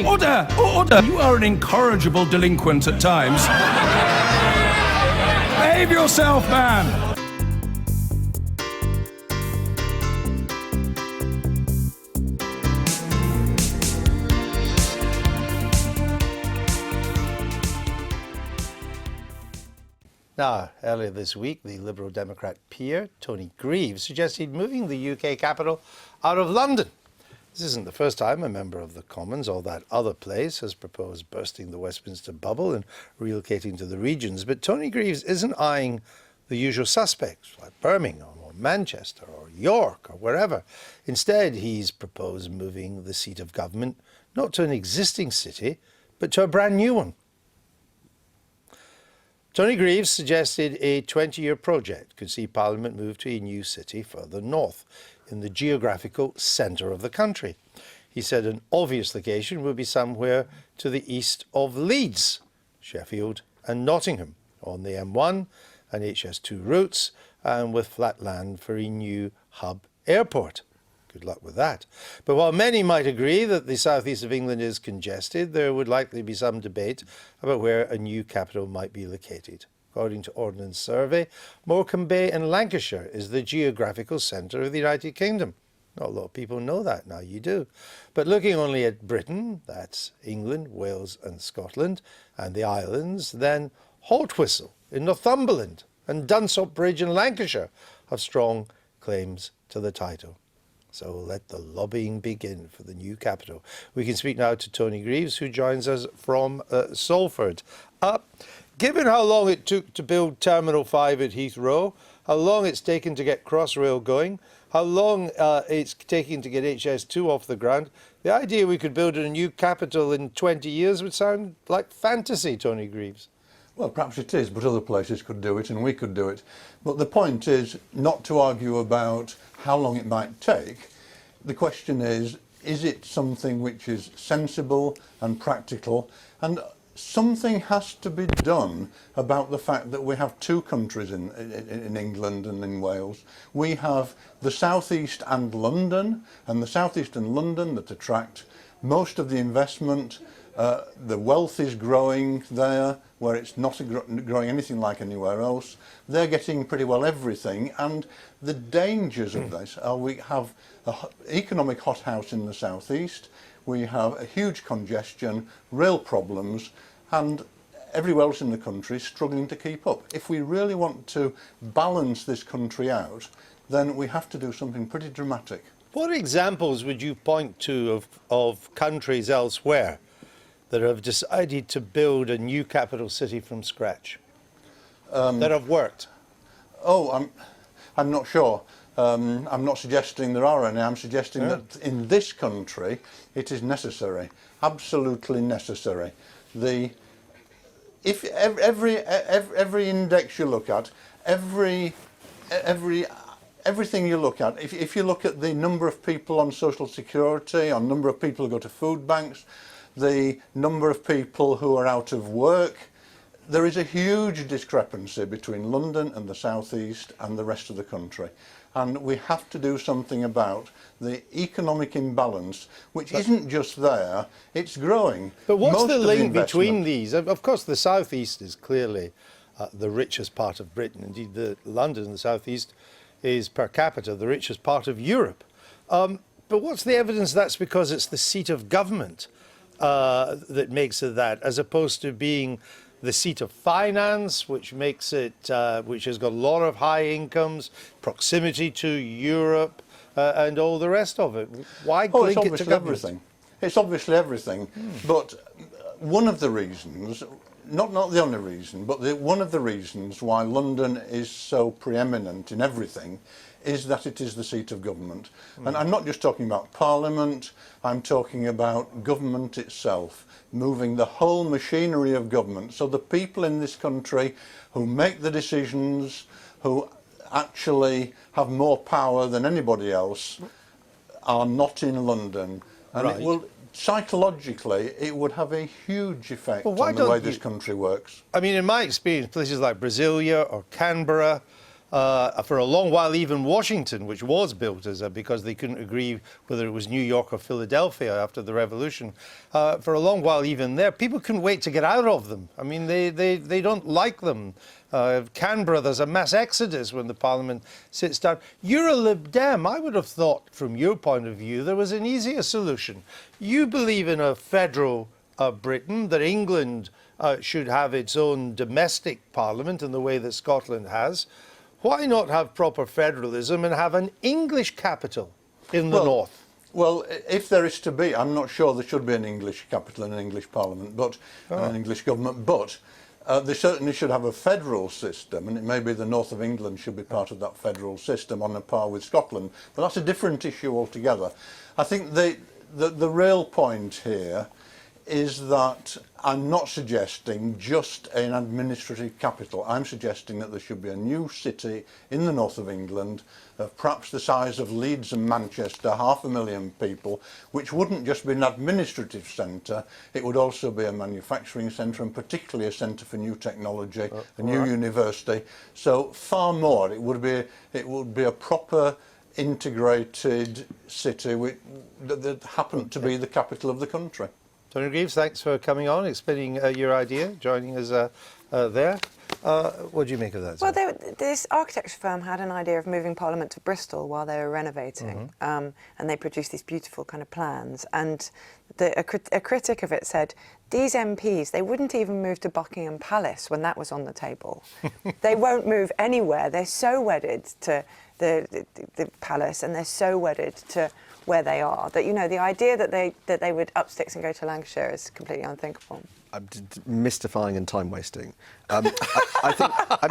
Order! Order! You are an incorrigible delinquent at times. Behave yourself, man! Now, earlier this week, the Liberal Democrat peer, Tony Greaves, suggested moving the UK capital out of London. This isn't the first time a member of the Commons or that other place has proposed bursting the Westminster bubble and relocating to the regions, but Tony Greaves isn't eyeing the usual suspects like Birmingham or Manchester or York or wherever. Instead, he's proposed moving the seat of government not to an existing city, but to a brand new one. Tony Greaves suggested a 20-year project could see Parliament move to a new city further north, in the geographical centre of the country. He said an obvious location would be somewhere to the east of Leeds, Sheffield and Nottingham, on the M1 and HS2 routes, and with flat land for a new hub airport. Good luck with that. But while many might agree that the southeast of England is congested, there would likely be some debate about where a new capital might be located. According to Ordnance Survey, Morecambe Bay in Lancashire is the geographical centre of the United Kingdom. Not a lot of people know that, now you do. But looking only at Britain, that's England, Wales and Scotland, and the islands, then Haltwhistle in Northumberland and Dunsop Bridge in Lancashire have strong claims to the title. So let the lobbying begin for the new capital. We can speak now to Tony Greaves, who joins us from Salford. Given how long it took to build Terminal 5 at Heathrow, how long it's taken to get Crossrail going, how long it's taking to get HS2 off the ground, the idea we could build a new capital in 20 years would sound like fantasy, Tony Greaves. Well, perhaps it is, but other places could do it and we could do it. But the point is not to argue about how long it might take. The question is it something which is sensible and practical? And something has to be done about the fact that we have two countries in England and in Wales. We have the southeast and London, and the southeast and London that attract most of the investment. The wealth is growing there, where it's not growing anything like anywhere else. They're getting pretty well everything, and the dangers of this are we have an economic hothouse in the southeast, we have a huge congestion, real problems, and everywhere else in the country is struggling to keep up. If we really want to balance this country out, then we have to do something pretty dramatic. What examples would you point to of countries elsewhere that have decided to build a new capital city from scratch, that have worked? Oh, I'm not sure. I'm not suggesting there are any. I'm suggesting that in this country it is necessary, absolutely necessary. If every index you look at, everything you look at, if you look at the number of people on social security, on number of people who go to food banks, the number of people who are out of work, there is a huge discrepancy between London and the southeast and the rest of the country. And we have to do something about the economic imbalance, which isn't just there, it's growing. But what's the link between these? Of course, the southeast is clearly the richest part of Britain. Indeed, London, the southeast, is per capita the richest part of Europe. But what's the evidence that's because it's the seat of government that makes it that, as opposed to being the seat of finance, which makes it, which has got a lot of high incomes, proximity to Europe, and all the rest of it? Why link it to government? Everything. It's obviously everything. But one of the reasons, not the only reason, but one of the reasons why London is so preeminent in everything is that it is the seat of government. And I'm not just talking about Parliament, I'm talking about government itself, moving the whole machinery of government. So the people in this country who make the decisions, who actually have more power than anybody else, are not in London. And it will, psychologically, it would have a huge effect on the way this country works. I mean, in my experience, places like Brasilia or Canberra, For a long while, even Washington, which was built as because they couldn't agree whether it was New York or Philadelphia after the Revolution, for a long while, even there, people couldn't wait to get out of them. I mean, they don't like them. Canberra, there's a mass exodus when the Parliament sits down. You're a Lib Dem. I would have thought, from your point of view, there was an easier solution. You believe in a federal Britain, that England should have its own domestic parliament in the way that Scotland has. Why not have proper federalism and have an English capital in the north? Well, if there is to be, I'm not sure there should be an English capital and an English parliament, but an English government, but they certainly should have a federal system, and it may be the north of England should be part of that federal system on a par with Scotland, but that's a different issue altogether. I think the real point here is that I'm not suggesting just an administrative capital. I'm suggesting that there should be a new city in the north of England, perhaps the size of Leeds and Manchester, 500,000 people, which wouldn't just be an administrative centre, it would also be a manufacturing centre and particularly a centre for new technology, a new university. So far more, it would be a proper integrated city that happened to be the capital of the country. Tony Greaves, thanks for coming on, explaining your idea, joining us there. What do you make of that? Well, this architecture firm had an idea of moving Parliament to Bristol while they were renovating, and they produced these beautiful kind of plans. And a critic of it said, these MPs, they wouldn't even move to Buckingham Palace when that was on the table. They won't move anywhere. They're so wedded to the palace, and they're so wedded to where they are, that, you know, the idea that they would up sticks and go to Lancashire is completely unthinkable. Mystifying and time wasting. I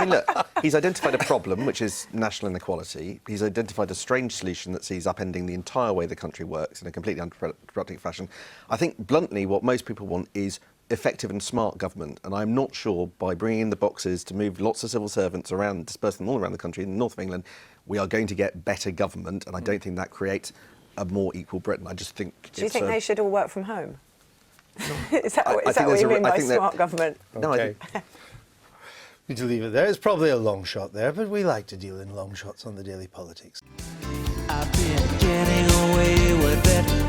mean, look, he's identified a problem, which is national inequality. He's identified a strange solution that sees upending the entire way the country works in a completely unproductive fashion. I think, bluntly, what most people want is effective and smart government, and I'm not sure by bringing in the boxes to move lots of civil servants around, disperse them all around the country in the north of England, we are going to get better government, and I don't think that creates a more equal Britain. I just think. Do you think they should all work from home? Is that what you mean by smart government? No, okay. We need to leave it there. It's probably a long shot there, but we like to deal in long shots on the Daily Politics. I've been getting away with it.